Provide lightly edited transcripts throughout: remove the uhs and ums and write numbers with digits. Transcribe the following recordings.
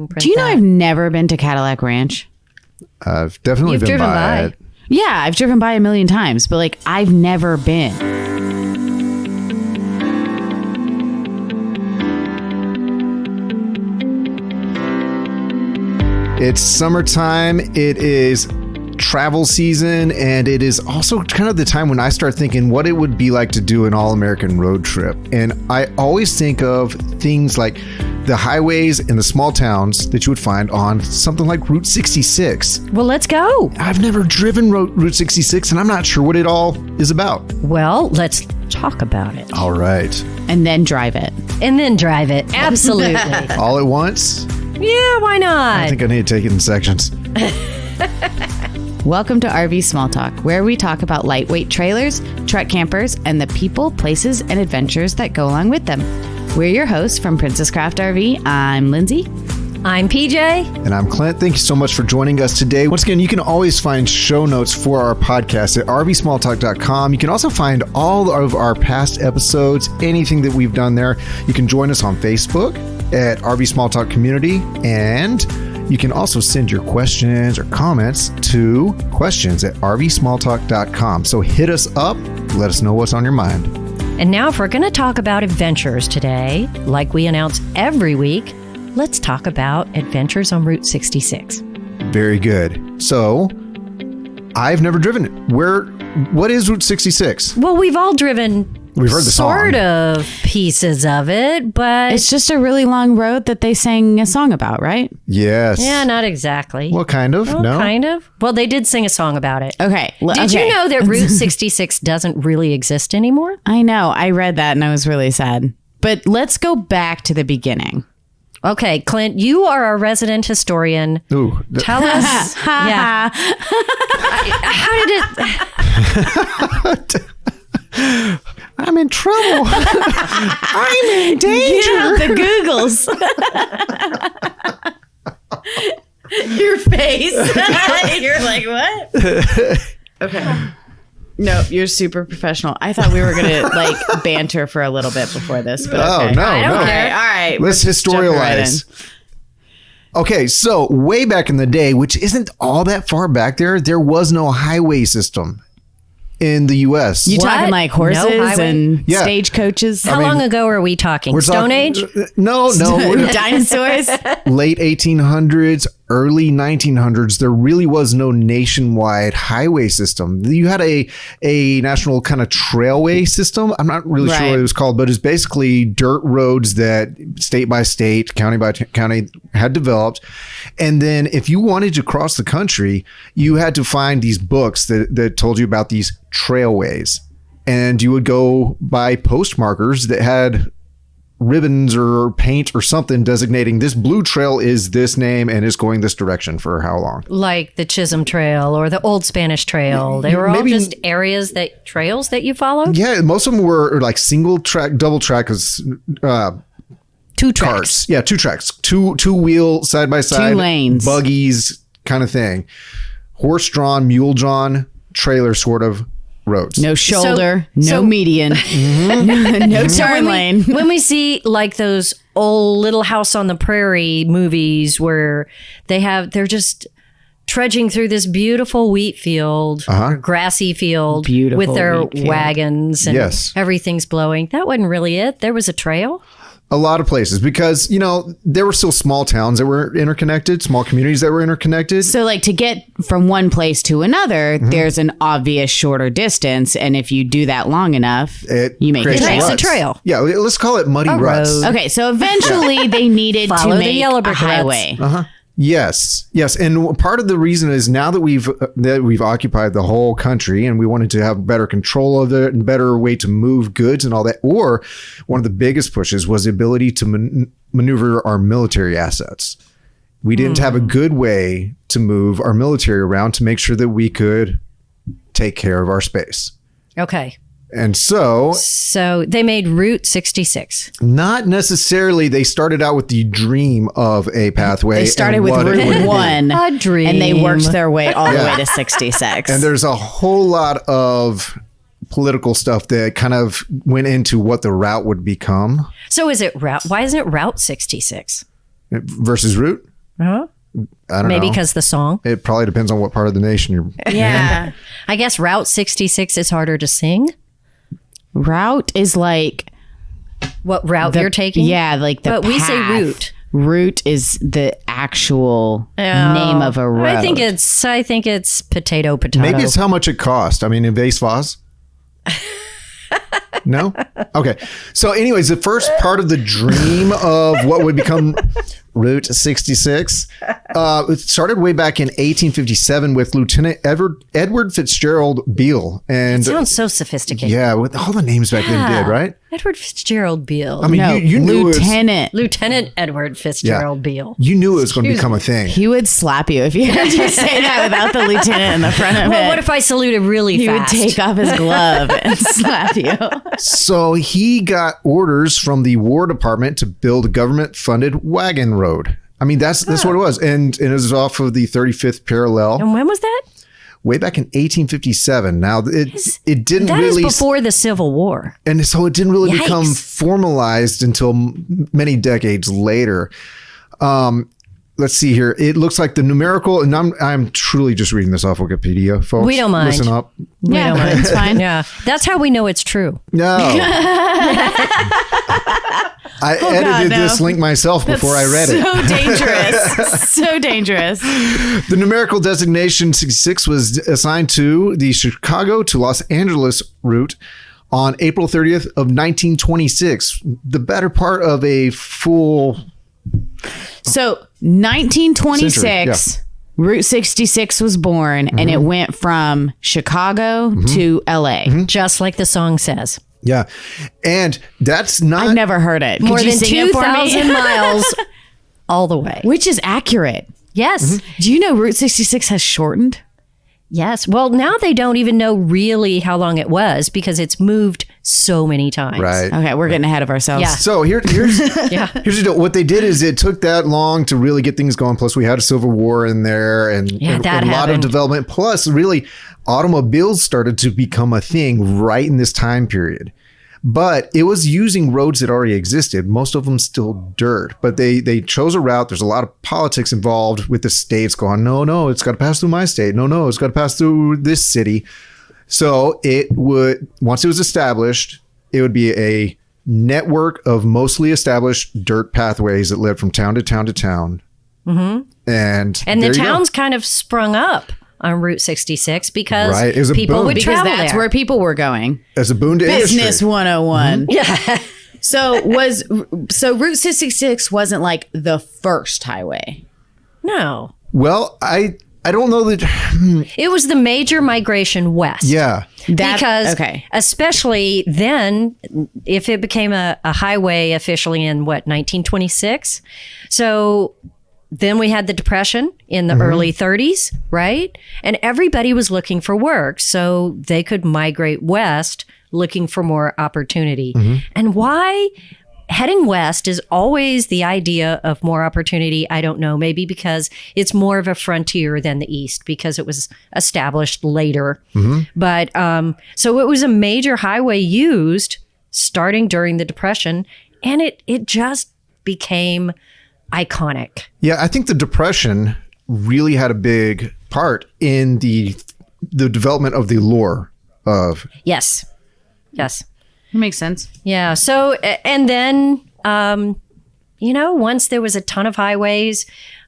Do you know I've never been to Cadillac Ranch? I've definitely been by it. Yeah, I've driven by a million times, but like I've never been. It's summertime. It is travel season, and it is also kind of the time when I start thinking what it would be like to do an all-American road trip. And I always think of things like the highways in the small towns that you would find on something like Route 66. Well, let's go. I've never driven Route 66, and I'm not sure what it all is about. Well, let's talk about it. All right. And then drive it. Absolutely. All at once? Yeah, why not? I think I need to take it in sections. Welcome to RV Small Talk, where we talk about lightweight trailers, truck campers, and the people, places, and adventures that go along with them. We're your hosts from Princess Craft RV. I'm Lindsay. I'm PJ. And I'm Clint. Thank you so much for joining us today. Once again, you can always find show notes for our podcast at rvsmalltalk.com. You can also find all of our past episodes, anything that we've done there. You can join us on Facebook at RV Small Talk Community, and you can also send your questions or comments to questions@rvsmalltalk.com. So hit us up, let us know what's on your mind. And now if we're going to talk about adventures today, like we announce every week, let's talk about adventures on Route 66. Very good. So I've never driven it. What is Route 66? Well, we've all driven We've heard the sort song. of pieces of it, but It's just a really long road that they sang a song about, right? Yes. yeah, not exactly. Well, kind of. Well, no. kind of. Well, they did sing a song about it. Okay. Did you know that Route 66 doesn't really exist anymore? I know. I read that and I was really sad. But let's go back to the beginning. Okay, Clint, you are our resident historian. Ooh. Tell us. Yeah. How did it? I'm in trouble. I'm in danger. Get out the Googles. Your face. You're like, what? Okay. No, you're super professional. I thought we were going to like banter for a little bit before this. But okay. Oh, no. I don't no. care. All right. Let's historialize. Okay, so way back in the day, which isn't all that far back there was no highway system in the U.S. You What? talking like horses No highway? and Yeah. stagecoaches? How long ago are we talking? We're Stone talking- Age? No. Dinosaurs? Late 1800s, early 1900s, there really was no nationwide highway system. You had a national kind of trailway system. I'm not really sure Right. what it was called, but it's basically dirt roads that state by state, county by county had developed. And then if you wanted to cross the country, you had to find these books that told you about these trailways. And you would go by postmarkers that had ribbons or paint or something designating this blue trail is this name and is going this direction for how long. Like the Chisholm Trail or the Old Spanish Trail. They were all Maybe- just trails that you followed? Yeah, most of them were like single track, double track, Two tracks. carts. Yeah, two tracks, two wheel side by side, lanes. buggies kind of thing, horse drawn, mule drawn, trailer sort of roads. No shoulder, no so- median, no turn lane. When we see like those old Little House on the Prairie movies where they're just trudging through this beautiful wheat field or grassy field Beautiful with their wheat field. wagons and Yes. everything's blowing. That wasn't really it. There was a trail. A lot of places because, there were still small towns that were interconnected, small communities that were interconnected. So like to get from one place to another, there's an obvious shorter distance. And if you do that long enough, you make creates a trail. It's a ruts. trail. Yeah, let's call it muddy ruts. road. Okay, so eventually they needed Follow to the make yellow a brick ruts. highway. Yes, and part of the reason is now that we've occupied the whole country and we wanted to have better control of it and better way to move goods and all that. Or one of the biggest pushes was the ability to maneuver our military assets. We didn't have a good way to move our military around to make sure that we could take care of our space. Okay. And so they made Route 66. not necessarily they started out with the dream of a pathway. They started and with what it would Route be. 1 A dream. and they worked their way all the Yeah. way to 66. And there's a whole lot of political stuff that kind of went into what the route would become So is it route? Why isn't it Route 66? versus route. Huh? I don't Maybe know. because the song. It probably depends on what part of the nation you're. Yeah. I guess Route 66 is harder to sing. Route is like What route you're taking? Yeah, like the But we say path. route. Route is the actual name of a road. I think it's potato. Maybe it's how much it cost. I mean, in Vase Vaz? No? Okay. So anyways, the first part of the dream of what would become Route 66, it started way back in 1857 with Lieutenant Edward Fitzgerald Beale. And sounds so sophisticated. yeah, with all the names back then did, right? Edward Fitzgerald Beale. I mean, no, you knew Lieutenant. Lieutenant Edward Fitzgerald Beale. You knew it was going to become a thing. He would slap you if you had to say that without the lieutenant in the front of Well, it. what if I saluted really He fast? would take off his glove and slap you. So he got orders from the War Department to build a government-funded wagon road. I mean, that's what it was. And it was off of the 35th parallel And when was that? way back in 1857. Now, it didn't That really... is before the Civil War. And so it didn't really become Yikes. formalized until many decades later. Let's see here. It looks like the numerical, and I'm truly just reading this off Wikipedia, folks. We don't mind. Listen up. Yeah, it's fine. Yeah, that's how we know it's true. No. I edited this link myself before I read it. So dangerous. So dangerous. The numerical designation 66 was assigned to the Chicago to Los Angeles route on April 30th of 1926. The better part of a full... So 1926, Century, Route 66 was born, and it went from Chicago to LA. Just like the song says. Yeah. And that's not... I've never heard it. More Could you than sing it for me? 2,000 miles all the way. Which is accurate. Yes. Do you know Route 66 has shortened? Yes. Well, now they don't even know really how long it was because it's moved so many times. Right. Okay, we're getting ahead of ourselves. Yeah. So here's here's the deal. What they did is it took that long to really get things going. Plus, we had a Civil War in there, and Yeah, that a lot of happened. development. Plus, really, automobiles started to become a thing right in this time period. But it was using roads that already existed. Most of them still dirt. But they chose a route. There's a lot of politics involved with the states going, no, it's got to pass through my state. No, it's got to pass through this city. So it would, once it was established, it would be a network of mostly established dirt pathways that led from town to town to town. Mm-hmm. And the there you go. towns kind of sprung up on Route 66 because Right. It was a people boom. would Because travel that's there. where people were going. As a boon to Business industry. 101. Yeah. So Route 66 wasn't like the first highway. No. Well, I don't know that. It was the major migration west. Yeah. Because okay. especially then, if it became a highway officially in 1926. So then we had the Depression in the early 30s, right? And everybody was looking for work. So they could migrate west looking for more opportunity. And why heading west is always the idea of more opportunity? I don't know. Maybe because it's more of a frontier than the east because it was established later. But so it was a major highway used starting during the Depression, and it just became iconic. Yeah, I think the Depression really had a big part in the development of the lore of. Yes. That makes sense. Yeah. So, and then, once there was a ton of highways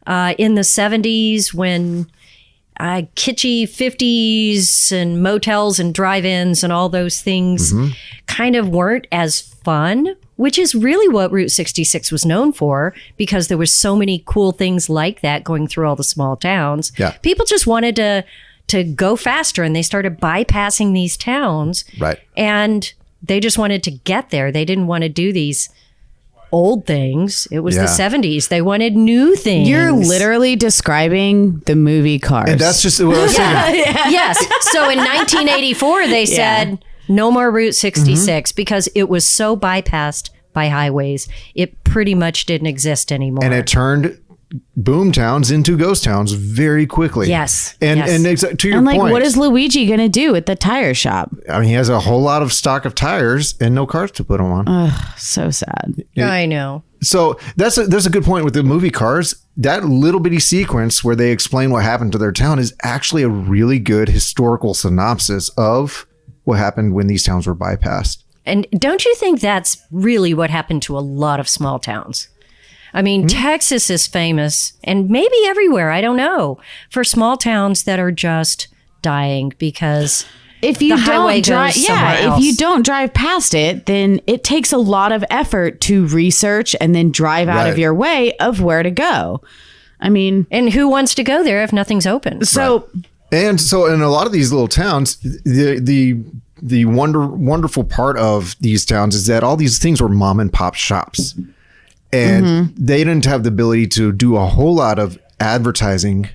in the 70s when kitschy 50s and motels and drive-ins and all those things kind of weren't as fun, which is really what Route 66 was known for because there was so many cool things like that going through all the small towns. Yeah. People just wanted to go faster and they started bypassing these towns. Right. And they just wanted to get there. They didn't want to do these old things. It was Yeah. the 70s. They wanted new things. You're literally describing the movie Cars. And that's just what I was saying. Yes. So in 1984, they said no more Route 66 because it was so bypassed by highways. It pretty much didn't exist anymore. And it turned boom towns into ghost towns very quickly. Yes. And Yes. to your And like, point, what is Luigi going to do at the tire shop? I mean, he has a whole lot of stock of tires and no cars to put them on. So sad. I know. So that's a good point with the movie Cars. That little bitty sequence where they explain what happened to their town is actually a really good historical synopsis of what happened when these towns were bypassed. And don't you think that's really what happened to a lot of small towns? I mean, Texas is famous, and maybe everywhere, I don't know, for small towns that are just dying because If you the highway don't drive, goes somewhere if else. you don't drive past it, then it takes a lot of effort to research and then drive out of Right. your way of where to go. I mean, And who wants to go there if nothing's open? so And so in a lot of these little towns, the wonderful part of these towns is that all these things were mom and pop shops. And they didn't have the ability to do a whole lot of advertising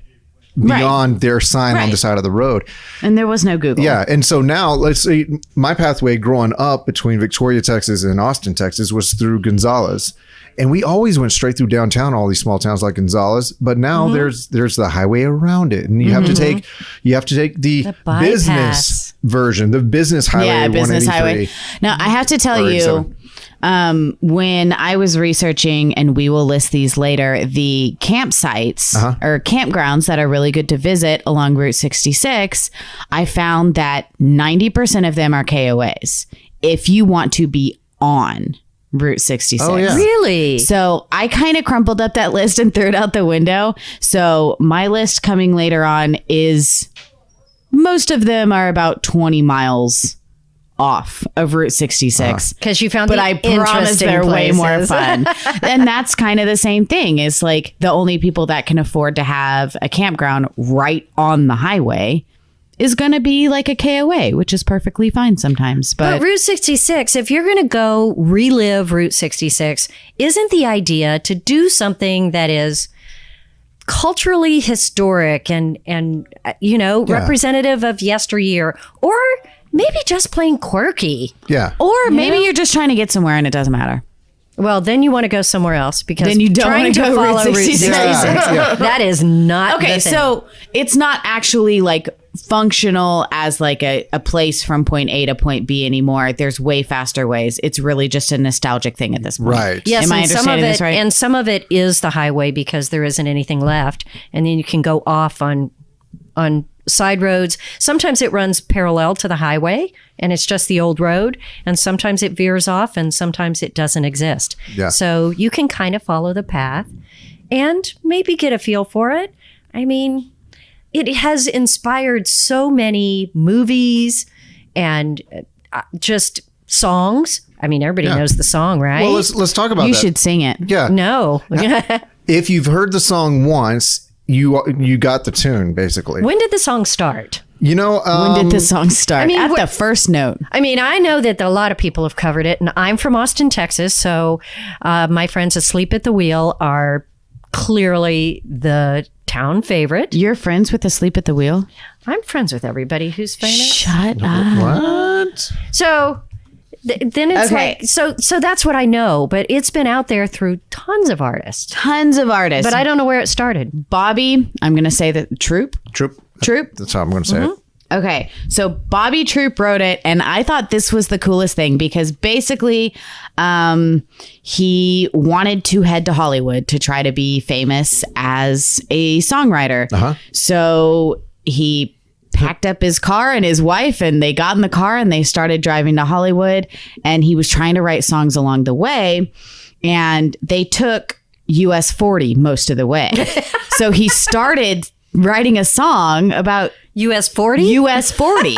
beyond their sign on the side of the road. and there was no Google. Yeah. And so now let's say my pathway growing up between Victoria, Texas and Austin, Texas was through Gonzales. And we always went straight through downtown, all these small towns like Gonzales. But now there's the highway around it. And you have to take the bypass. business version, the business highway. Yeah, business 183. highway. Now, I have to tell Or you, 87. when I was researching, and we will list these later, the campsites or campgrounds that are really good to visit along Route 66, I found that 90% of them are KOAs if you want to be on Route 66. Oh, yeah. Really? So I kind of crumpled up that list and threw it out the window. So my list coming later on is most of them are about 20 miles off of Route 66. Because you found But the I promise interesting they're way more places. fun. And that's kind of the same thing. Is like the only people that can afford to have a campground right on the highway is going to be like a KOA, which is perfectly fine sometimes. But Route 66, if you're going to go relive Route 66, isn't the idea to do something that is culturally historic and representative of yesteryear, or maybe just plain quirky? Yeah. or maybe you're just trying to get somewhere and it doesn't matter. Well, then you want to go somewhere else because Then you don't trying wanna to go follow Route Route 66. 66, Yeah. that is not Okay, the thing. so it's not actually like functional as like a place from point A to point B anymore. There's way faster ways. It's really just a nostalgic thing at this point. Right. Yes, Am I and some of understanding it, this right? and some of it is the highway because there isn't anything left, and then you can go off on side roads. Sometimes it runs parallel to the highway, and it's just the old road, and sometimes it veers off, and sometimes it doesn't exist. Yeah. So you can kind of follow the path, and maybe get a feel for it. I mean, it has inspired so many movies and just songs. I mean, everybody knows the song, right? Well, let's talk about You that. should sing it. Yeah. No. If you've heard the song once, you got the tune basically. When did the song start? You know, When did the song start? I mean, At what- the first note. I mean, I know that a lot of people have covered it, and I'm from Austin, Texas, so my friends Asleep at the Wheel are clearly the town favorite. You're friends with Asleep at the Wheel? I'm friends with everybody who's famous. Shut up. what? So then it's Okay. like, so that's what I know, but it's been out there through tons of artists. Tons of artists. But I don't know where it started. Bobby, I'm going to say the Troop. Troop. Troop. That's how I'm going to say it. Okay, so Bobby Troop wrote it, and I thought this was the coolest thing because basically he wanted to head to Hollywood to try to be famous as a songwriter. So he packed up his car and his wife, and they got in the car and they started driving to Hollywood, and he was trying to write songs along the way, and they took US 40 most of the way. So he started writing a song about US 40? US 40.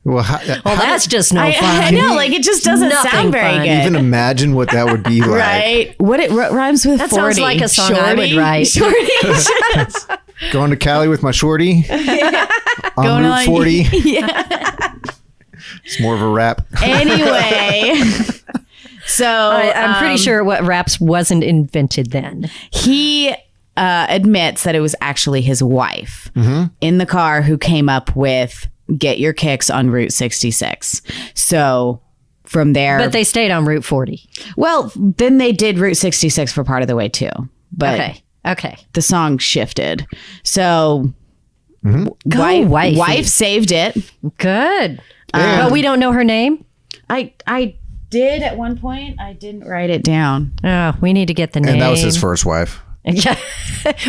Well, Well, that's just no I fun. know, like it just doesn't Nothing sound very fun. good. even imagine what that would be like. Right? What it rhymes with That 40. sounds like a song I would write. Shorty. Going to Cali with my shorty on Going Route on- 40. Yeah. It's more of a rap. Anyway. So I'm pretty sure what raps wasn't invented then. he admits that it was actually his wife in the car who came up with Get Your Kicks on Route 66. So from there. But they stayed on Route 40. well, then they did Route 66 for part of the way too. But Okay. Okay. the song shifted. So Go, wifey. wife saved it. Good. But we don't know her name? I did at one point. I didn't write it down. Oh, we need to get the name. And that was his first wife. Yeah.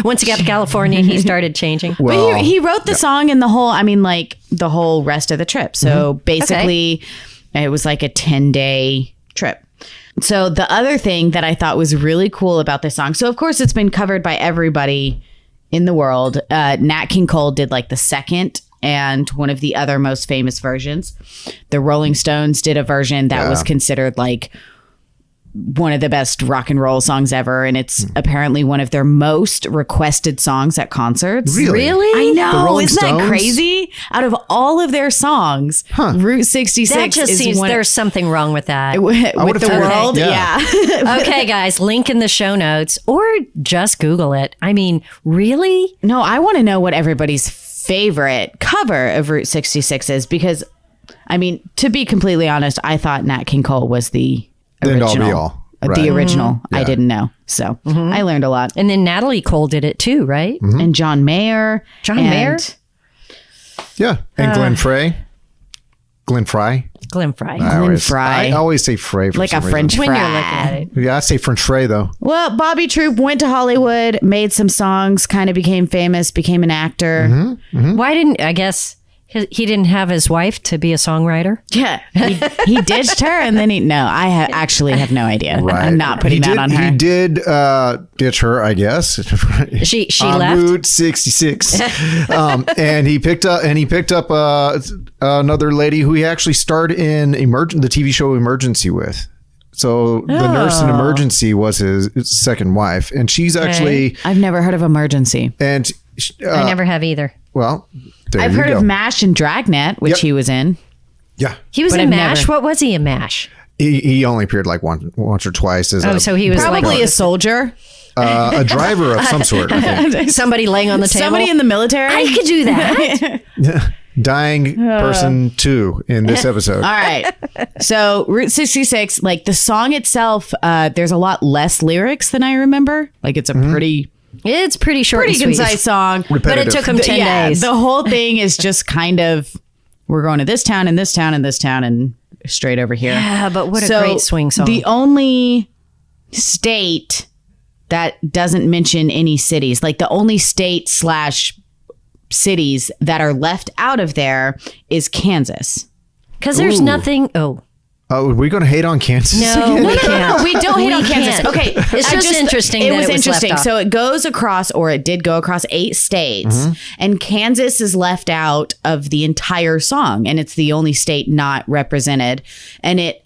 Once he got to California, he started changing. Well, But he wrote the song and the whole rest of the trip. So basically, it was like a 10-day trip. So the other thing that I thought was really cool about this song, so of course it's been covered by everybody in the world. Nat King Cole did like the second and one of the other most famous versions. The Rolling Stones did a version that was considered like one of the best rock and roll songs ever, and it's apparently one of their most requested songs at concerts. Really? I The know. Rolling Isn't that Stones? crazy? Out of all of their songs, Route 66 That just is seems one there's something wrong with that. with would've the thought- world. Yeah. Yeah. Okay, guys, link in the show notes or just Google it. I mean, really? No, I want to know what everybody's favorite cover of Route 66 is, because, I mean, to be completely honest, I thought Nat King Cole was the End all be original. all. The Right. original. I Yeah. didn't know. So I learned a lot. And then Natalie Cole did it too, right? And John Mayer. John and- Mayer? Yeah. And Glenn Frey. Glenn Fry. Glenn Fry. Fry. I always say Frey for Like some a reason. French When fry. you're looking at it. Yeah, I say French Frey though. Well, Bobby Troop went to Hollywood, made some songs, kind of became famous, became an actor. Why didn't, I guess, he didn't have his wife to be a songwriter? Yeah. He ditched her and then I actually have no idea. Right. I'm not putting that on her. He did ditch her, I guess. She on left? Route 66, and he picked up another lady who he actually starred in the TV show Emergency with. So the nurse in Emergency was his second wife, and she's actually I've never heard of Emergency. and I never have either. well, there I've you heard go. of MASH and Dragnet, which Yep. he was in. Yeah, He was But in I've MASH. never- What was he in MASH? he only appeared like once or twice as Oh, so he was Probably like a soldier. a driver of some sort. I think. somebody laying on the table. Somebody in the military. I could do that. Dying person 2 in this episode. All right. So Route 66, like the song itself, there's a lot less lyrics than I remember. Like it's a pretty It's pretty short and sweet. concise song. But it Repetitive. took him 10 days. The whole thing is just kind of, we're going to this town and this town and this town and straight over here. Yeah, but what a So great swing song. The only state that doesn't mention any cities, like the only state / cities that are left out of there is Kansas. Because there's Ooh. nothing. Oh, Oh, are we going to hate on Kansas no. again? We can't. We don't hate on Kansas. can't. Okay, It's just interesting It that was it was left interesting. off. So it goes across, or it did go across 8 states, and Kansas is left out of the entire song, and it's the only state not represented. And it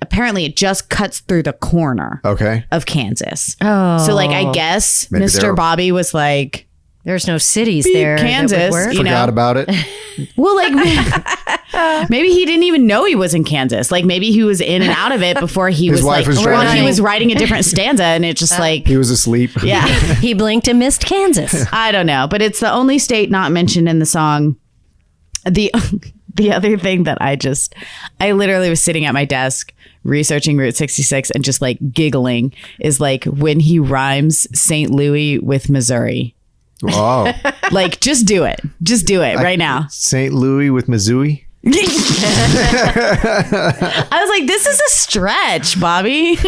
just cuts through the corner Okay. of Kansas. Oh. So like I guess Maybe Mr. they're- Bobby was like, There's no cities there. that would Kansas, work. you Forgot know. about it. Well, like maybe he didn't even know he was in Kansas. Like maybe he was in and out of it before he His was wife like, was or driving. he was writing a different stanza, and it just like, He was asleep. yeah, He blinked and missed Kansas. I don't know. But it's the only state not mentioned in the song. The other thing that I literally was sitting at my desk researching Route 66 and just like giggling is like when he rhymes St. Louis with Missouri. Oh. Like, just do it. Just do it right now. St. Louis with Missouri. I was like, this is a stretch, Bobby.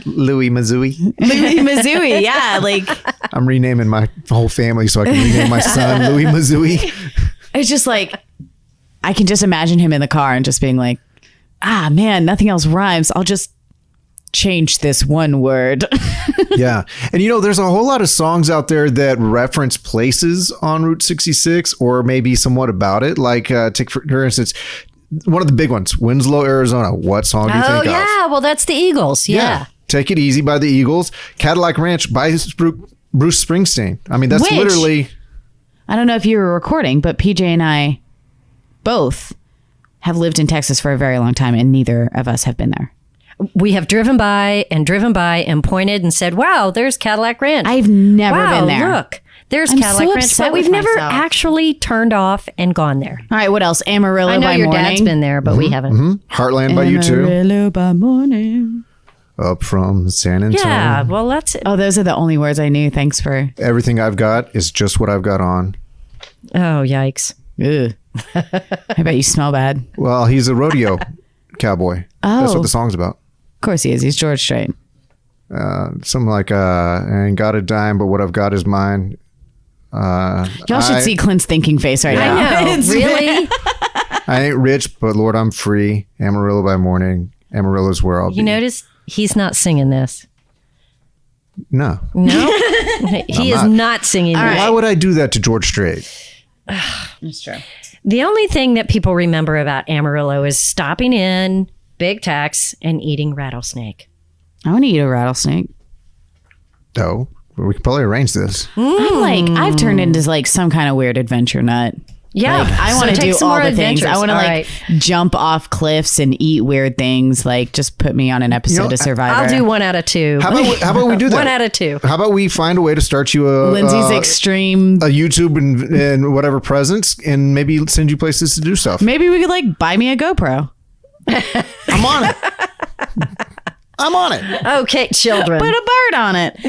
Louis Missouri. Missouri, yeah. Like, I'm renaming my whole family so I can rename my son Louis Missouri. it's just like, I can just imagine him in the car and just being like, ah, man, nothing else rhymes. I'll just change this one word. Yeah. And there's a whole lot of songs out there that reference places on Route 66 or maybe somewhat about it. Like, take for instance, one of the big ones, Winslow, Arizona. What song do you Oh, think of? yeah. Well, that's the Eagles. Yeah. Take It Easy by the Eagles. Cadillac Ranch by Bruce Springsteen. I mean, that's Which- literally... I don't know if you were recording, but PJ and I both have lived in Texas for a very long time, and neither of us have been there. We have driven by and pointed and said, wow, there's Cadillac Ranch. I've never wow, been there. Look, there's I'm Cadillac so Ranch. upset But we've with never myself. actually turned off and gone there. All right, what else? Amarillo I know by your morning. dad's been there, but we haven't. Heartland by you too. Amarillo by morning. Up from San Antonio. Yeah, well, that's it. Oh, those are the only words I knew. Thanks for. Everything I've got is just what I've got on. Oh, yikes. Ugh. I bet you smell bad. Well, he's a rodeo cowboy. That's what the song's about. Of course he is. He's George Strait. Something like, I ain't got a dime, but what I've got is mine. Y'all should see Clint's thinking face right now. I know. Really? I ain't rich, but Lord, I'm free. Amarillo by morning. Amarillo's where I'll be. You notice he's not singing this. No. No? He is not singing this. Why would I do that to George Strait? That's true. The only thing that people remember about Amarillo is stopping in, big tax, and eating rattlesnake. I want to eat a rattlesnake. No. We can probably arrange this. I've turned into like some kind of weird adventure nut. Yeah. Like, I want to do all the things. I want to All jump off cliffs and eat weird things. Like just put me on an episode of Survivor. I'll do 1 out of 2. How about we do that? 1 out of 2. How about we find a way to start you a Lindsay's extreme. a YouTube and whatever presents, and maybe send you places to do stuff. Maybe we could like buy me a GoPro. I'm on it. I'm on it. Okay, children. Put a bird on it.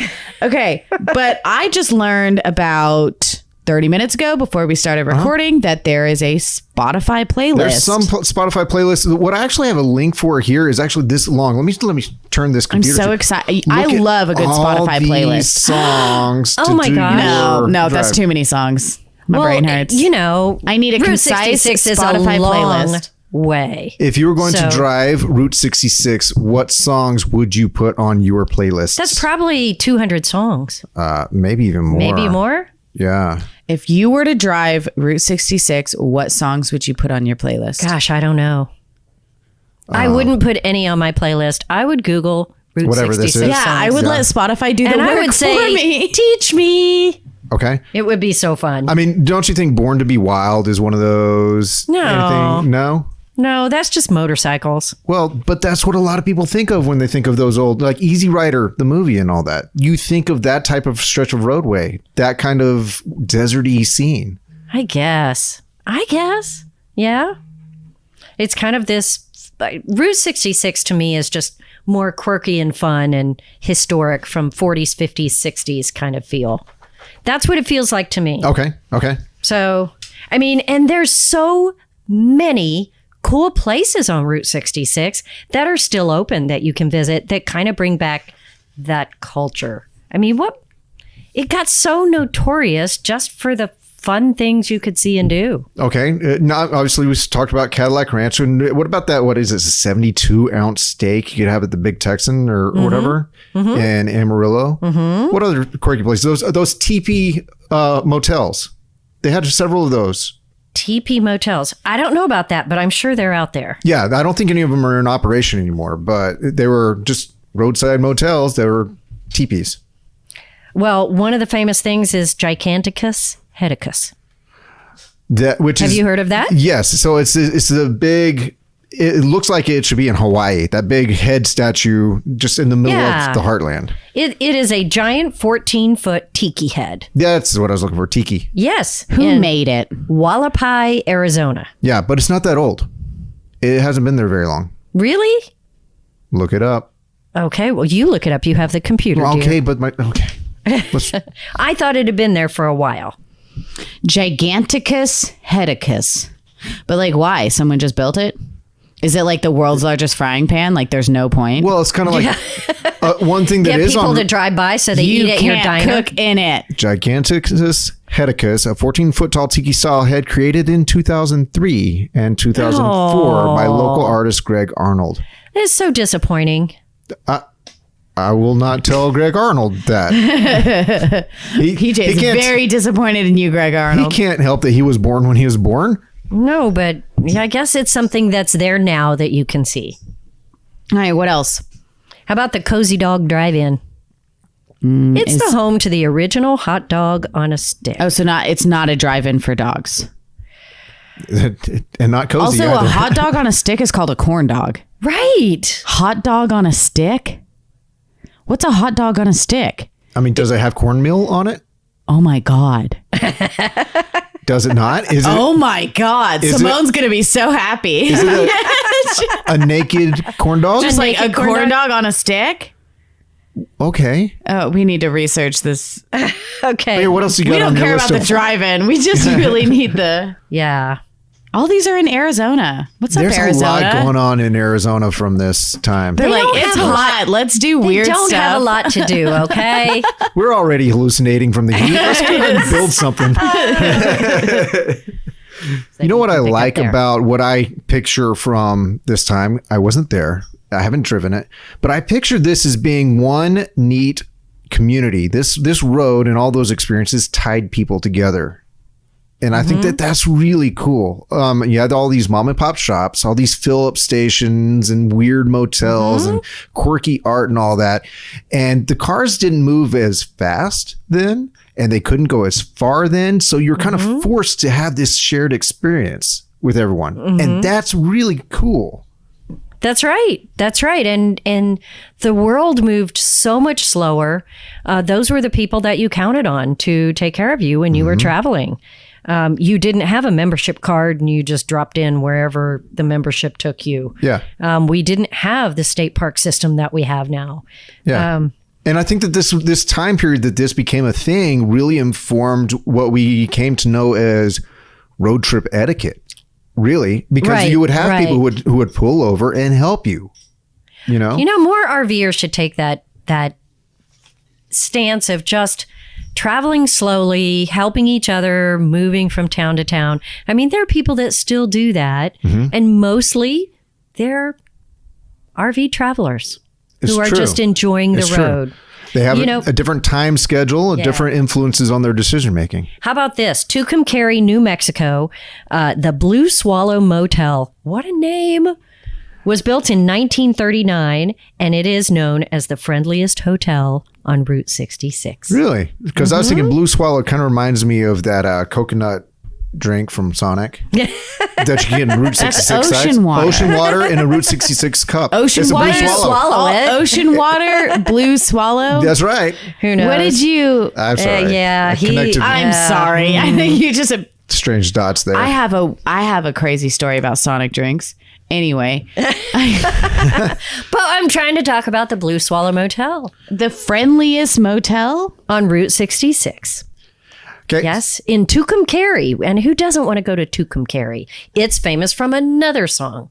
Okay, but I just learned about 30 minutes ago before we started recording that there is a Spotify playlist. There's some Spotify playlists. What I actually have a link for here is actually this long. Let me turn this I'm computer. so excited. I love a good Spotify playlist. Songs. Oh my gosh. No, that's too many songs. My brain hurts. You know, I need a Route concise 66 is Spotify a long playlist. way. If you were going to So- drive Route 66, what songs would you put on your playlist? That's probably 200 songs. Maybe even more. Maybe more. Yeah. If you were to drive Route 66, what songs would you put on your playlist? Gosh, I don't know. I wouldn't put any on my playlist. I would Google Route Whatever this 66 is. Yeah, songs. I would let Spotify do the and work I would say, for me. teach me. Okay. It would be so fun. I mean, don't you think Born to Be Wild is one of those? No. Anything? No? No, that's just motorcycles. Well, but that's what a lot of people think of when they think of those old, like Easy Rider, the movie and all that. You think of that type of stretch of roadway, that kind of deserty scene. I guess. Yeah. It's kind of this. Route 66 to me is just more quirky and fun and historic from 40s, 50s, 60s kind of feel. That's what it feels like to me. Okay. Okay. So, I mean, and there's so many cool places on Route 66 that are still open that you can visit that kind of bring back that culture. I mean, it got so notorious just for the fun things you could see and do. Okay. Now, obviously, we talked about Cadillac Ranch. And what about that? What is this? A 72-ounce steak you could have at the Big Texan or whatever in Amarillo? What other quirky places? Those teepee motels. They had several of those. Teepee motels. I don't know about that, but I'm sure they're out there. Yeah, I don't think any of them are in operation anymore, but they were just roadside motels. They were teepees. Well, one of the famous things is Giganticus Heticus. Have you heard of that? Yes. So it's the big. It looks like it should be in Hawaii. That big head statue just in the middle of the heartland. It is a giant 14-foot tiki head. Yeah, that's what I was looking for. Tiki. Yes. Who made it? Wallapai, Arizona. Yeah, but it's not that old. It hasn't been there very long. Really? Look it up. Okay. Well, you look it up. You have the computer. Well, okay, dear. but Let's, I thought it had been there for a while. Giganticus Heticus. But like, why? Someone just built it? Is it like the world's largest frying pan? Like, there's no point. well, it's kind of like one thing that Get is people on to drive by so they you eat at your can't diner. cook in it. Giganticus Heticus, a 14-foot tall tiki style head created in 2003 and 2004 by local artist Greg Arnold. It's so disappointing. I will not tell Greg Arnold that. PJ is very disappointed in you, Greg Arnold. He can't help that he was born when he was born. No, but I guess it's something that's there now that you can see. All right, what else? How about the Cozy Dog Drive-In? It's the home to the original hot dog on a stick. Oh, so it's not a drive-in for dogs. And not cozy Also, either. a hot dog on a stick is called a corn dog. Right. Hot dog on a stick? What's a hot dog on a stick? I mean, does it have cornmeal on it? Oh my God. does it not? Is it? Oh my God. Simone's going to be so happy. Is it a naked corn dog? Just like a corn dog on a stick? Okay. Oh, we need to research this. Okay. Hey, what else you got We don't on your care list about the drive-in. We just really need the... Yeah. All these are in Arizona. What's There's up, Arizona? a lot going on in Arizona from this time. They're like, don't it's have a lot- hot. Let's do They weird don't stuff. have a lot to do, okay? We're already hallucinating from the heat. Let's go ahead and build something. You know what I like about what I picture from this time? I wasn't there. I haven't driven it, but I picture this as being one neat community. This road and all those experiences tied people together. And I think that that's really cool. You had all these mom and pop shops, all these fill-up stations and weird motels and quirky art and all that. And the cars didn't move as fast then, and they couldn't go as far then. So you're kind of forced to have this shared experience with everyone. And that's really cool. That's right. That's right. And the world moved so much slower. Those were the people that you counted on to take care of you when you were traveling. You didn't have a membership card and you just dropped in wherever the membership took you. Yeah. We didn't have the state park system that we have now. Yeah. And I think that this time period that this became a thing really informed what we came to know as road trip etiquette. Really, because you would have people who would pull over and help you. You know, more RVers should take that stance of just traveling slowly, helping each other, moving from town to town. I mean, there are people that still do that, and mostly they're RV travelers who are just enjoying the road. They have a different time schedule, different influences on their decision making. How about this? Tucumcari, New Mexico, the Blue Swallow Motel. What a name. Was built in 1939, and it is known as the friendliest hotel on Route 66. Really? Because I was thinking Blue Swallow kind of reminds me of that coconut drink from Sonic that you get in Route 66. That's ocean water. Ocean water in a Route 66 cup. Ocean It's a water. Blue Swallow. Swallow it. Ocean water, Blue Swallow. That's right. Who knows? What did you... I'm sorry. yeah, I connected I'm sorry. I think you just... strange dots there. I have a crazy story about Sonic drinks. Anyway, But I'm trying to talk about the Blue Swallow Motel the friendliest motel. on Route 66. Okay. Yes, in Tucumcari. And who doesn't want to go to Tucumcari? It's famous from another song.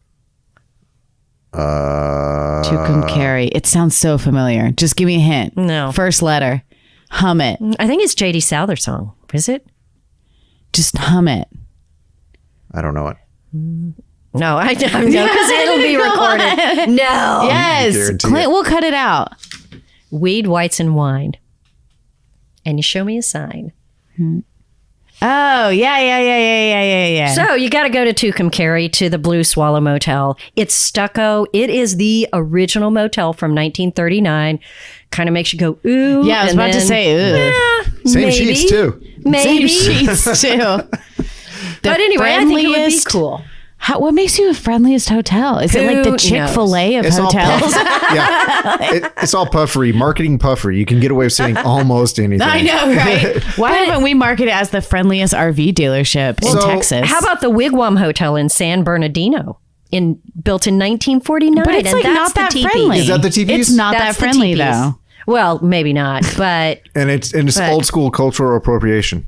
Tucumcari. It sounds so familiar. Just give me a hint. No. First letter. Hum it. I think it's J.D. Souther's song. Is it? Just hum it. I don't know it. No, I don't know because it'll be recorded. No. Yes. guarantee Clint it. will cut it out. Weed, whites, and wine. And you show me a sign. Oh, yeah. So you got to go to Tucumcari to the Blue Swallow Motel. It's stucco. It is the original motel from 1939. Kind of makes you go, ooh. Yeah, I was about to say, ooh. Same maybe, sheets too. Maybe. Same sheets, too. But anyway, I think it would be friendliest- cool. What makes you a friendliest hotel? Is it like Who the Chick-fil-A of It's all hotels? it's all puffery, marketing puffery. You can get away with saying almost anything. I know, right? Why haven't we marketed it as the friendliest RV dealership in So, Texas? How about the Wigwam Hotel in San Bernardino? Built in 1949. But it's and like that's not the that teepees. friendly. Is that the teepees? It's not That's that the friendly, teepees. though. Well, maybe not, but And it's But- old school cultural appropriation.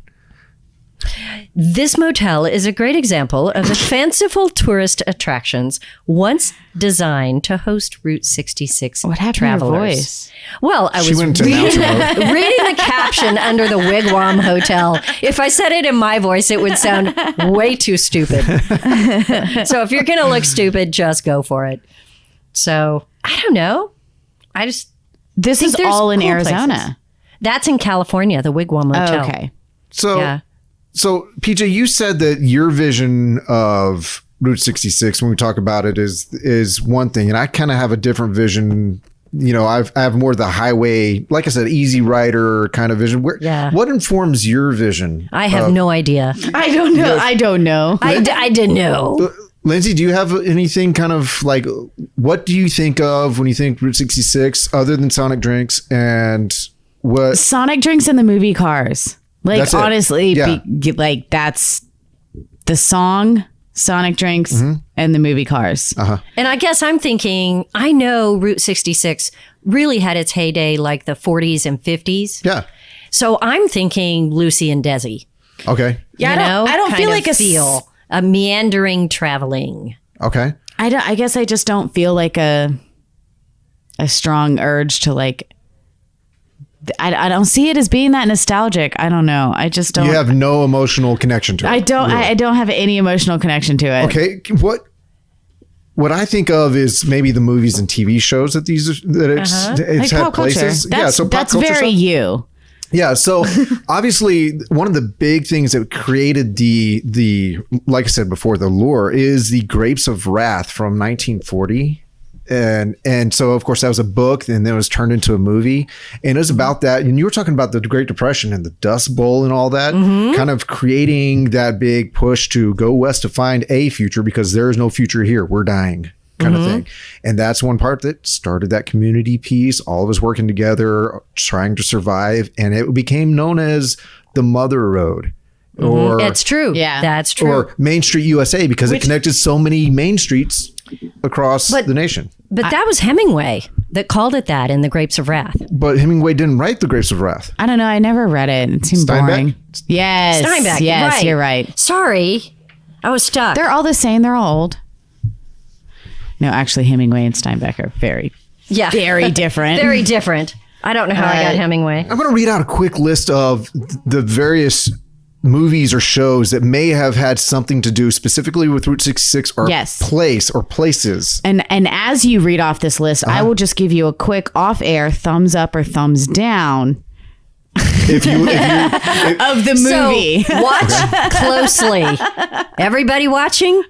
this motel is a great example of the fanciful tourist attractions once designed to host Route 66 What happened travelers. to your voice? Well, I She was went to announcer mode. reading the caption under the Wigwam Hotel. If I said it in my voice, it would sound way too stupid. So if you're going to look stupid, just go for it. So I don't know. I just This think is there's all in cool Arizona. places. That's in California, the Wigwam Motel. Oh, okay. So Yeah. So, PJ, you said that your vision of Route 66, when we talk about it, is one thing, and I kind of have a different vision. You know, I have more of the highway, like I said, easy rider kind of vision. What informs your vision? I have no idea. I don't know. I don't know. I didn't know. Lindsay, do you have anything kind of like, what do you think of when you think Route 66, other than Sonic drinks, and what? Sonic drinks in the movie Cars. Like, That's it. honestly, Yeah. like, that's the song, Sonic Drinks, and the movie Cars. And I guess I'm thinking, I know Route 66 really had its heyday like the 40s and 50s. Yeah. So I'm thinking Lucy and Desi. Okay. Yeah, I don't feel like a meandering traveling. Okay. I guess I just don't feel like a strong urge to like. I don't see it as being that nostalgic. I don't know. I just don't. You have no emotional connection to it. I don't. really. I don't have any emotional connection to it. Okay. What I think of is maybe the movies and TV shows that it's Like had pop culture. places. That's pop culture very stuff. you. Yeah, so obviously one of the big things that created the like I said before, the lure is the Grapes of Wrath from 1940. And so of course that was a book, and then it was turned into a movie, and it was about that. And you were talking about the Great Depression and the Dust Bowl and all that, kind of creating that big push to go west to find a future, because there is no future here. We're dying. Kind of thing. And that's one part that started that community piece, all of us working together, trying to survive. And it became known as the Mother Road. Or It's true. Yeah. That's true. Or Mainstreet USA, because it connected so many main streets across the nation. But that was Hemingway that called it that in The Grapes of Wrath. But Hemingway didn't write The Grapes of Wrath. I don't know. I never read it. It seemed Steinbeck? boring. Yes. Steinbeck. Yes, right. you're right. Sorry. I was stuck. They're all the same. They're all old. No, actually, Hemingway and Steinbeck are very different. Very different. I don't know how I got Hemingway. I'm going to read out a quick list of the various movies or shows that may have had something to do specifically with Route 66 or place or places. And as you read off this list, I will just give you a quick off-air thumbs up or thumbs down If you of the movie. So watch closely. Everybody watching?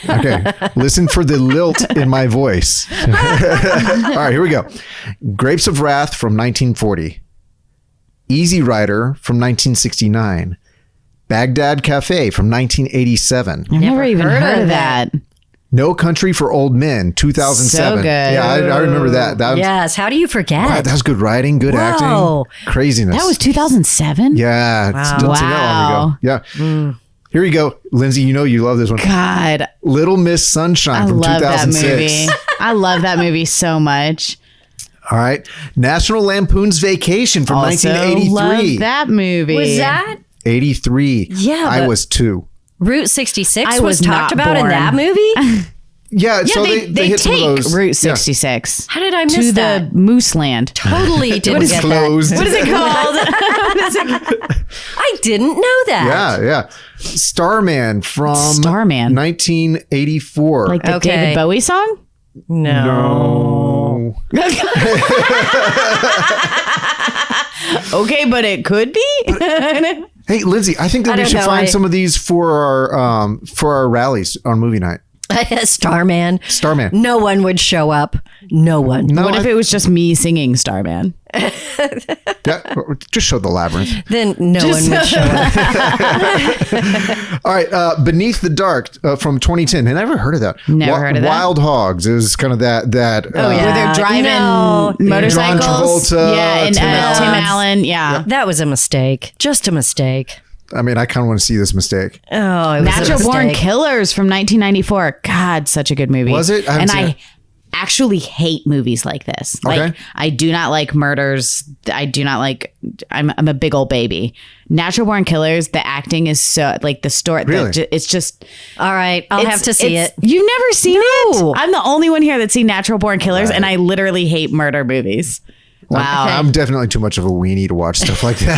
okay, listen for the lilt in my voice. All right, here we go. Grapes of Wrath from 1940. Easy Rider from 1969. Baghdad Cafe from 1987. I've never even heard of that. No Country for Old Men, 2007. So good. Yeah, I remember that. That was, Yes. How do you forget? wow, that was good writing, good Whoa. acting, craziness. That was 2007? yeah, it doesn't seem that long ago. Yeah. Here you go, Lindsay. You know you love this one. God. Little Miss Sunshine I from love that 2006. movie. I love that movie so much. All right, National Lampoon's Vacation from Also 1983. love that movie. Was that 83. Yeah, I but- was 2. Route 66 I was was talked not about in born. that movie? Yeah, Yeah, so they they hit some of take those. Route yeah. 66 How did I to miss the that? Moose Land. Totally didn't It's get closed. What is it called? that. I didn't know that. Yeah. Starman from Starman. 1984. Like the Okay. David Bowie song? no. Okay, but it could be. Hey, Lindsay, I think that I we don't should know, find I- some of these for our rallies on movie night. Starman. Starman. No one would show up. No one. No, What if it was just me singing Starman? yeah, just show the labyrinth. Then no one would show up. All right, Beneath the Dark from 2010. And I never heard of that. Never heard of that. Wild Hogs is kind of that. Where they're driving motorcycles. John Travolta, yeah, and Tim Allen. Allen. Yeah. That was a mistake. Just a mistake. I mean, I kind of want to see this mistake. Oh, it was a Natural Born mistake. Killers from 1994. God, such a good movie. Was it? I haven't And seen I it. actually hate movies like this. Okay. Like, I do not like murders. I do not like. I'm a big old baby. Natural Born Killers. The acting is so like the story. Really? It's just. All right. I'll have to see it. You've never seen No. it? I'm the only one here that's seen Natural Born Killers, and I literally hate murder movies. Wow. I'm definitely too much of a weenie to watch stuff like that.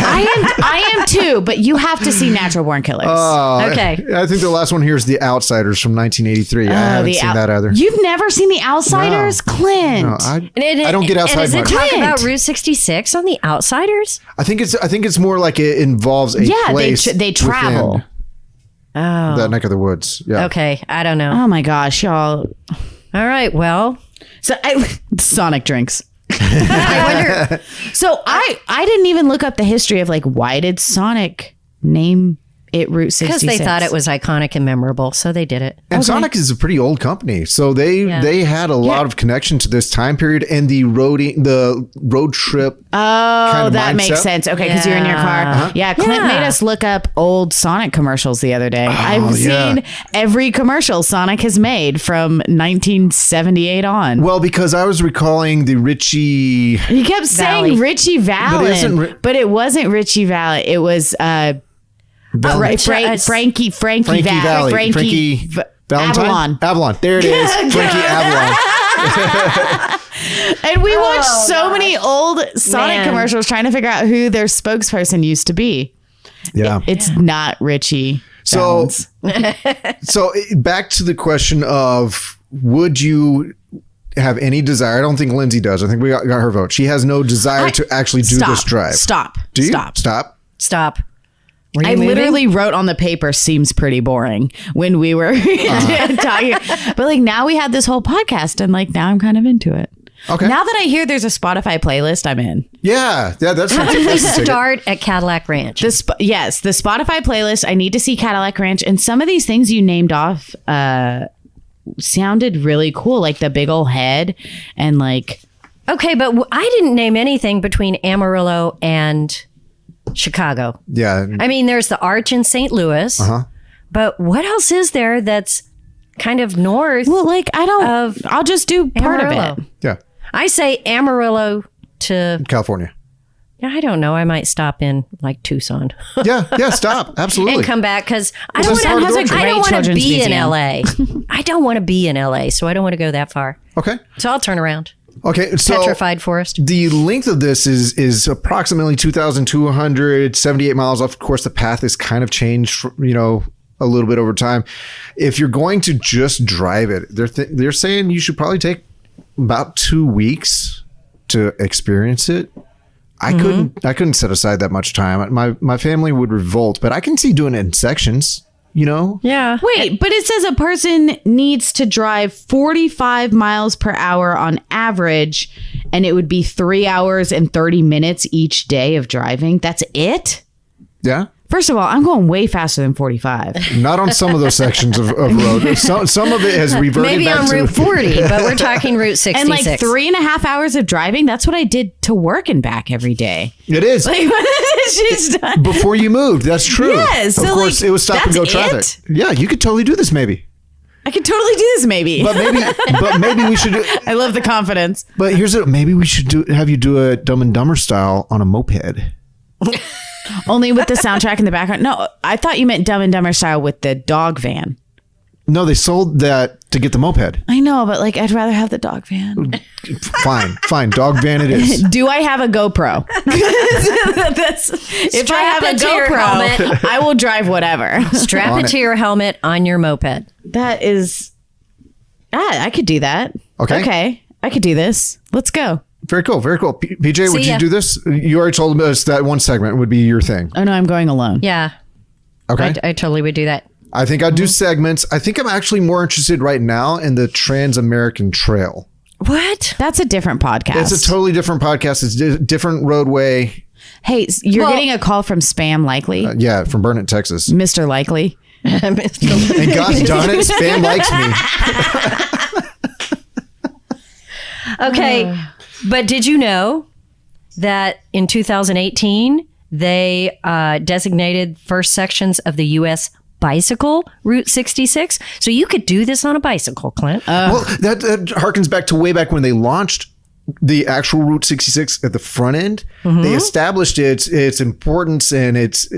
I am too, but you have to see Natural Born Killers. Okay. I think the last one here is The Outsiders from 1983. I haven't seen that either. You've never seen The Outsiders, Clint? No, I don't get outside And is it much. talk Clint. about Route 66 on The Outsiders? I think it's more like it involves a Yeah, place. they travel. within Oh. that neck of the woods. Yeah. Okay. I don't know. Oh my gosh, y'all! All right. Well, So Sonic drinks. I wonder. So I didn't even look up the history of like why did Sonic name it Route 66? Because they thought it was iconic and memorable, so they did it. And Sonic is a pretty old company, so they had a lot of connection to this time period and the road trip. Oh, that makes sense. Okay, because you're in your car. Yeah, Clint made us look up old Sonic commercials the other day. I've seen every commercial Sonic has made from 1978 on. Well, because I was recalling the Richie. He kept saying Richie Valens, but it wasn't Richie Valens. It was Frankie Valli. Frankie Valentine? Avalon. There it is. Frankie Avalon. And we watched so many old Sonic commercials trying to figure out who their spokesperson used to be. Yeah. It's not Richie Valens. So back to the question of, would you have any desire? I don't think Lindsay does. I think we got her vote. She has no desire to actually do this drive. Stop. Do you? Stop. I literally wrote on the paper, seems pretty boring when we were talking. But like now we had this whole podcast and like now I'm kind of into it. Okay. Now that I hear there's a Spotify playlist, I'm in. Yeah, that's start at Cadillac Ranch. The Spotify playlist. I need to see Cadillac Ranch. And some of these things you named off sounded really cool. Like the big old head and like. Okay, but I didn't name anything between Amarillo and Chicago. Yeah. I mean, there's the Arch in St. Louis. But what else is there that's kind of north? Well, like I'll just do part Amarillo. of it. Yeah. I say Amarillo to California. I don't know. I might stop in like Tucson. Yeah, stop. Absolutely. And come back because I Well, don't that's want part of the road to trip. be in museum. LA. I don't want to be in LA, so I don't want to go that far. Okay. So I'll turn around. Okay. So Petrified Forest. the length of this is approximately 2,278 miles. Of course, the path is kind of changed, a little bit over time. If you're going to just drive it, they're saying you should probably take about 2 weeks to experience it. I couldn't set aside that much time. My family would revolt, but I can see doing it in sections. Yeah. Wait, but it says a person needs to drive 45 miles per hour on average, and it would be 3 hours and 30 minutes each day of driving. That's it? Yeah. First of all, I'm going way faster than 45. Not on some of those sections of road. Some of it has reverted Maybe back on to Route 40, but we're talking Route 66. And like 3.5 hours of driving, that's what I did to work and back every day. It is. Like, she's done. Before you moved. That's true. Yes. Of So course, like, it was stop and go that's traffic. it? Yeah, you could totally do this maybe. I could totally do this maybe. But maybe we should do. I love the confidence. But maybe we should have you do a Dumb and Dumber style on a moped. Only with the soundtrack in the background. No, I thought you meant Dumb and Dumber style with the dog van. No, they sold that to get the moped. I know, but like I'd rather have the dog van. Fine, dog van it is. Do I have a GoPro? If I have a it to your helmet. GoPro, I will drive whatever. Strap it to your helmet on your moped. That is, I could do that. Okay, I could do this. Let's go. Very cool. PJ, would you do this? You already told us that one segment would be your thing. Oh no, I'm going alone. Yeah. Okay. I totally would do that. I think I'd do segments. I think I'm actually more interested right now in the Trans-American Trail. What? That's a different podcast. It's a totally different podcast. It's a different roadway. Hey, you're getting a call from Spam Likely? Yeah, from Burnet, Texas. Mr. Likely. And gosh darn it, Spam likes me. Okay. But did you know that in 2018, they designated first sections of the U.S. bicycle Route 66? So you could do this on a bicycle, Clint. Well, that harkens back to way back when they launched the actual Route 66 at the front end. They established its importance and its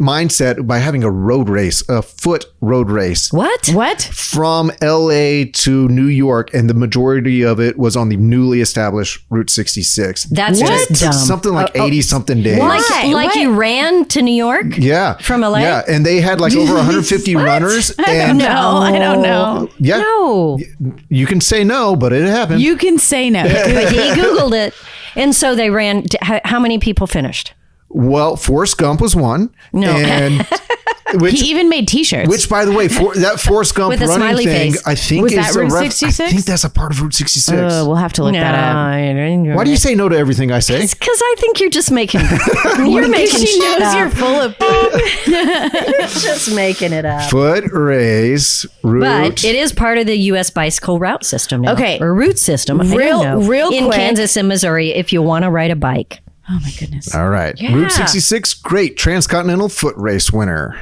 mindset by having a road race, a foot road race. What? From LA to New York, and the majority of it was on the newly established Route 66. That's And just it took dumb. something like 80 something days. Like you ran to New York? Yeah. From LA? Yeah. And they had like over 150 runners. And I don't know. yeah. No. You can say no, but it happened. You can say no. But he Googled it. And so they ran. How many people finished? Well, Forrest Gump was one. No. And He even made T-shirts. Which, by the way, that Forrest Gump With a running smiley thing, face. I think Was is that Route 66? I think that's a part of Route 66. We'll have to look that up. Why do you say no to everything I say? Because I think you're just making. You're making She shit knows up. you're full of. You're just making it up. Foot race route. But it is part of the U.S. bicycle route system now. Okay. Or route system. I Real- don't know. real in quick. Kansas and Missouri, if you want to ride a bike. Oh my goodness. All right. Yeah. Route 66, great transcontinental foot race winner.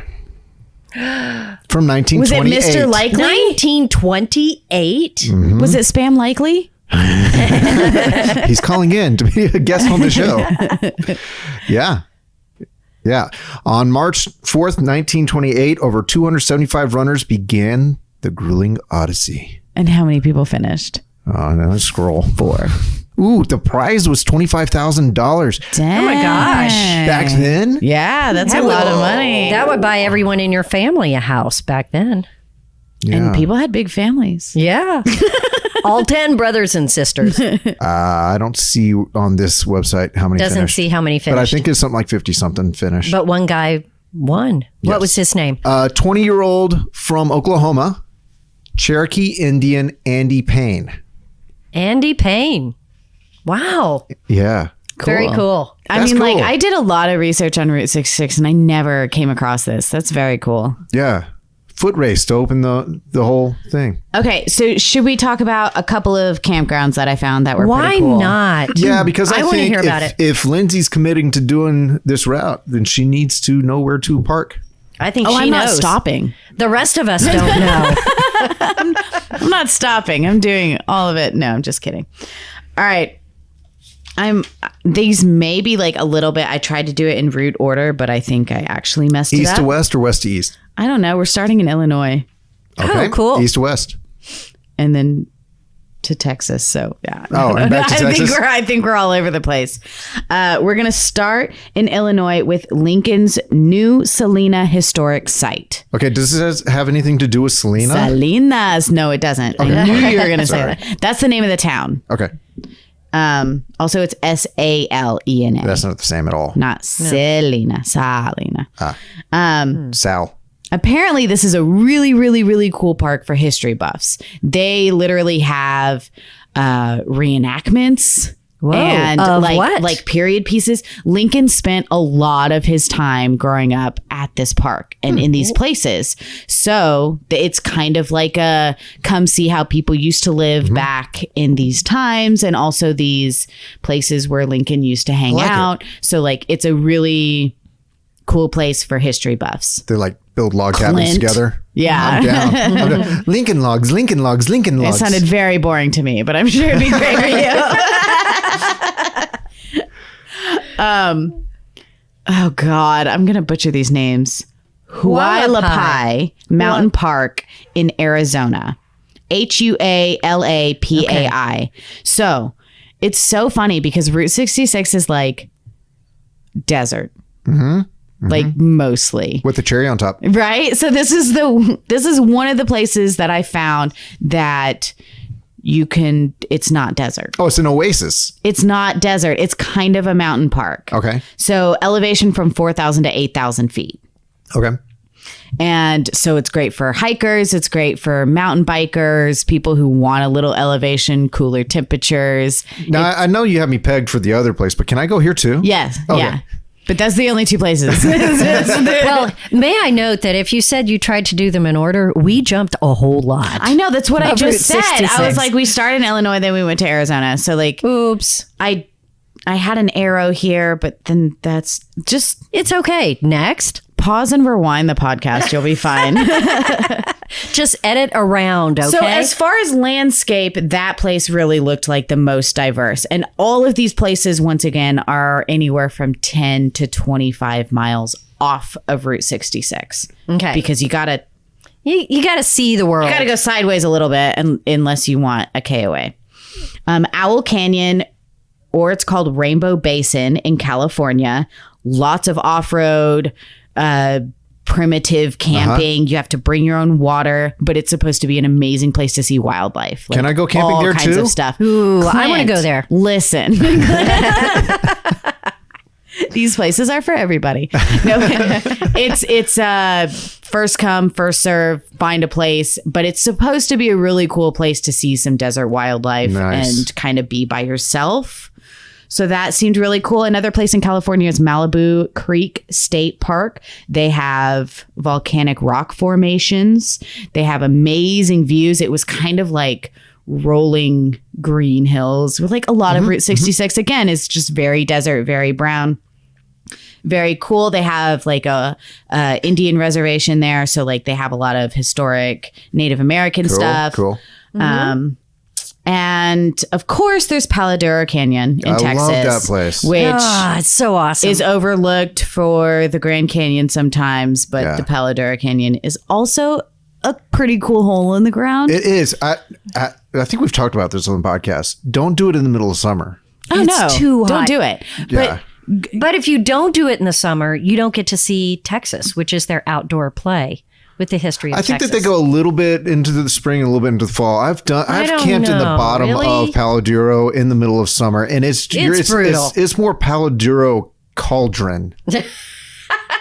From 1928. Was it Mr. Likely? 1928. Mm-hmm. Was it Spam Likely? He's calling in to be a guest on the show. Yeah. Yeah. On March 4th, 1928, over 275 runners began the grueling odyssey. And how many people finished? Oh, no, scroll. 4. Ooh, the prize was $25,000. Dang. Oh my gosh. Back then? Yeah, that's a lot of money. That would buy everyone in your family a house back then. Yeah. And people had big families. Yeah. All 10 brothers and sisters. I don't see on this website how many Doesn't finished. see how many But I finished. think it's something like 50-something finished. But one guy won. What was his name? 20-year-old from Oklahoma, Cherokee Indian Andy Payne. Andy Payne. Wow. Yeah. Very cool. I That's mean, like, cool. I did a lot of research on Route 66 and I never came across this. That's very cool. Yeah. Foot race to open the whole thing. Okay, so should we talk about a couple of campgrounds that I found that were Why pretty cool? not? Yeah, because I I wanna think hear about it. if Lindsay's committing to doing this route, then she needs to know where to park. I think Oh, she I'm knows. not stopping. The rest of us don't know. I'm not stopping. I'm doing all of it. No, I'm just kidding. All right. These may be like a little bit. I tried to do it in route order, but I think I actually messed it East up. to west or west to east? I don't know. We're starting in Illinois Okay. Oh, cool. East to west. and then to Texas. So yeah. Oh, and back to Texas? I think we're all over the place. We're gonna start in Illinois with Lincoln's New Salina Historic Site. Okay. Does this have anything to do with Selena? Salinas. No, it doesn't. I knew you were gonna say Sorry. that. That's the name of the town. Okay. Also, it's Salena. That's not the same at all. Not Salina. Salina. Sal. Apparently, this is a really, really, really cool park for history buffs. They literally have reenactments. Whoa. And Of like what? like period pieces. Lincoln spent a lot of his time growing up at this park and in these places. So it's kind of like a come see how people used to live back in these times, and also these places where Lincoln used to hang like it. out. So like it's a really cool place for history buffs. They like build log cabins Clint. together. Yeah. I'm down. I'm down. Lincoln logs, Lincoln logs, Lincoln It logs. sounded very boring to me, but I'm sure it'd be great for you. Oh God, I'm gonna butcher these names. Hualapai Mountain Park in Arizona. Hualapai. So it's so funny because Route 66 is like desert. Like mostly. With the cherry on top. Right? So this is one of the places that I found that it's not desert. Oh, it's an oasis. It's not desert. It's kind of a mountain park. Okay. So elevation from 4,000 to 8,000 feet. Okay. And so it's great for hikers. It's great for mountain bikers, people who want a little elevation, cooler temperatures. Now, I know you have me pegged for the other place, but can I go here too? Yes. Okay. Yeah. But that's the only two places. Well, may I note that if you said you tried to do them in order, we jumped a whole lot. I know. That's what I Of just Route said. 66. I was like, we started in Illinois, then we went to Arizona. So like, Oops. I had an arrow here, but then that's just It's okay. Next. pause and rewind the podcast. You'll be fine. Just edit around, okay? So as far as landscape, that place really looked like the most diverse. And all of these places, once again, are anywhere from 10 to 25 miles off of Route 66. Okay. Because you got to you got to see the world. go sideways a little bit unless you want a KOA. Owl Canyon, or it's called Rainbow Basin in California. Lots of off-road, primitive camping. You have to bring your own water, but it's supposed to be an amazing place to see wildlife. Can I go camping all there kinds too? of stuff. Ooh, I wanna Clint, go there. Listen. These places are for everybody. No, it's first come, first serve, find a place, but it's supposed to be a really cool place to see some desert wildlife and kind of be by yourself. So that seemed really cool. Another place in California is Malibu Creek State Park. They have volcanic rock formations. They have amazing views. It was kind of like rolling green hills with like a lot of Route 66. Again, is just very desert, very brown. Very cool. They have like a Indian reservation there. So like they have a lot of historic Native American stuff. Cool. And of course, there's Palo Duro Canyon in Texas. I love that place. Which it's so awesome. Is overlooked for the Grand Canyon sometimes, but the Palo Duro Canyon is also a pretty cool hole in the ground. It is. I think we've talked about this on the podcast. Don't do it in the middle of summer. Oh, it's too hot. Don't do it. Yeah. But if you don't do it in the summer, you don't get to see Texas, which is their outdoor play with the history of Texas. I think that they go a little bit into the spring and a little bit into the fall. I've camped in the bottom of Palo Duro in the middle of summer, and it's brutal. It's more Palo Duro cauldron.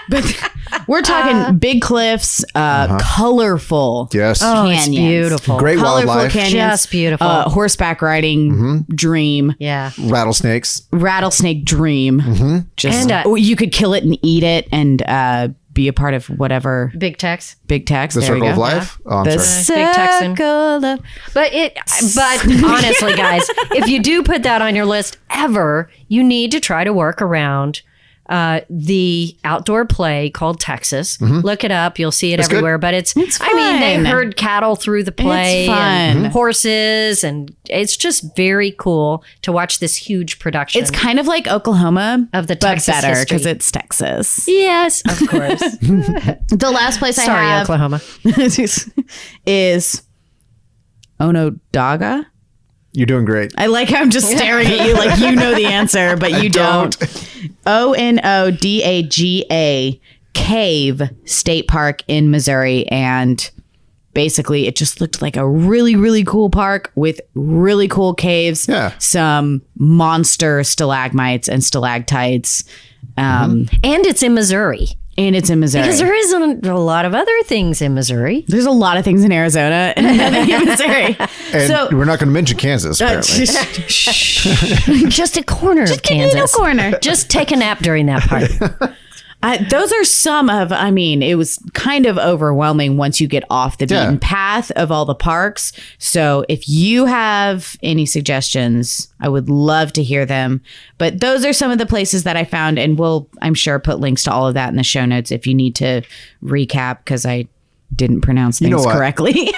But we're talking big cliffs, colorful canyons. It's beautiful. Great colorful wildlife. Canyons, just beautiful. Horseback riding dream. Yeah. Rattlesnake dream. Just you could kill it and eat it and be a part of whatever. Big Tex. The Circle of Life. Yeah. Oh, the Circle of. But honestly, guys, if you do put that on your list ever, you need to try to work around the outdoor play called Texas. Look it up. You'll see it everywhere. Good. But it's fun. I mean, they herd cattle through the play and horses, and it's just very cool to watch this huge production. It's kind of like Oklahoma of the but Texas better because it's Texas. Yes, of course. The last place I have Oklahoma is Onondaga. You're doing great. I like how I'm just staring at you like you know the answer, but you don't. Onondaga Cave State Park in Missouri. And basically it just looked like a really, really cool park with really cool caves. Yeah. Some monster stalagmites and stalactites. And it's in Missouri. Because there isn't a lot of other things in Missouri. There's a lot of things in Arizona and nothing in Missouri. And so we're not going to mention Kansas, apparently. Just a corner of Kansas. Just a corner. Just take a nap during that part. Those are some of, it was kind of overwhelming once you get off the beaten path of all the parks. So if you have any suggestions, I would love to hear them. But those are some of the places that I found, and we'll, I'm sure, put links to all of that in the show notes if you need to recap, because I didn't pronounce things correctly.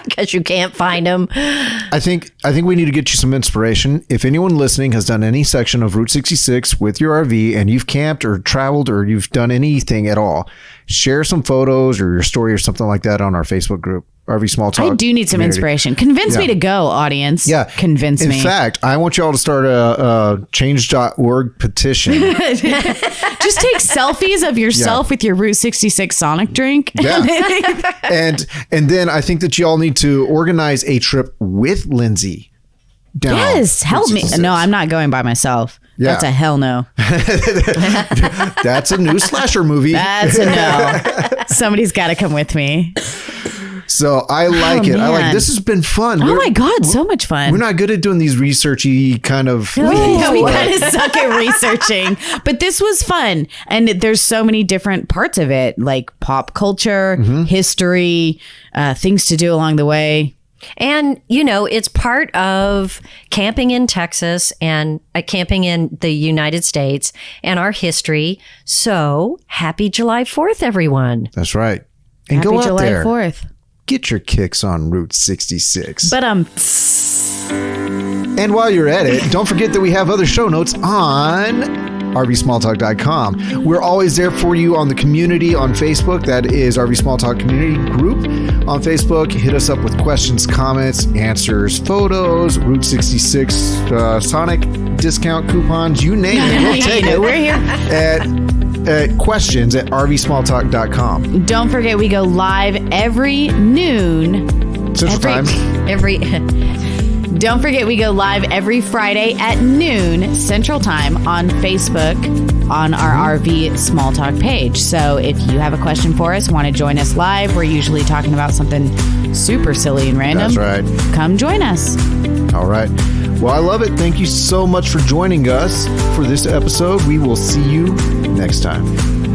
Because you can't find them. I think we need to get you some inspiration. If anyone listening has done any section of Route 66 with your RV and you've camped or traveled or you've done anything at all, share some photos or your story or something like that on our Facebook group, RV Small Talk. I do need some inspiration. Convince me to go, audience. Yeah. Convince me. In fact, I want you all to start a change.org petition. Just take selfies of yourself with your Route 66 Sonic drink. Yeah. and then I think that you all need to organize a trip with Lindsay. Yes, help me. No, I'm not going by myself. Yeah. That's a hell no. That's a new slasher movie. That's a no. Somebody's got to come with me. So I like it. Man. I like this has been fun. My God, so much fun. We're not good at doing these researchy kind of. We kind of suck at researching, but this was fun. And there's so many different parts of it, like pop culture, history, things to do along the way. And, it's part of camping in Texas and camping in the United States and our history. So happy July 4th, everyone. That's right. And happy go out July there. 4th. Get your kicks on Route 66. But and while you're at it, don't forget that we have other show notes on RVSmallTalk.com. We're always there for you on the community on Facebook. That is RV Small Talk Community Group on Facebook. Hit us up with questions, comments, answers, photos, Route 66 Sonic discount coupons, you name it. We'll take it. We're here. At questions at RVSmallTalk.com. Don't forget, we go live every noon. Central Time. Every Don't forget, we go live every Friday at noon Central Time on Facebook on our RV Small Talk page. So if you have a question for us, want to join us live, we're usually talking about something super silly and random. That's right. Come join us. All right. Well, I love it. Thank you so much for joining us for this episode. We will see you next time.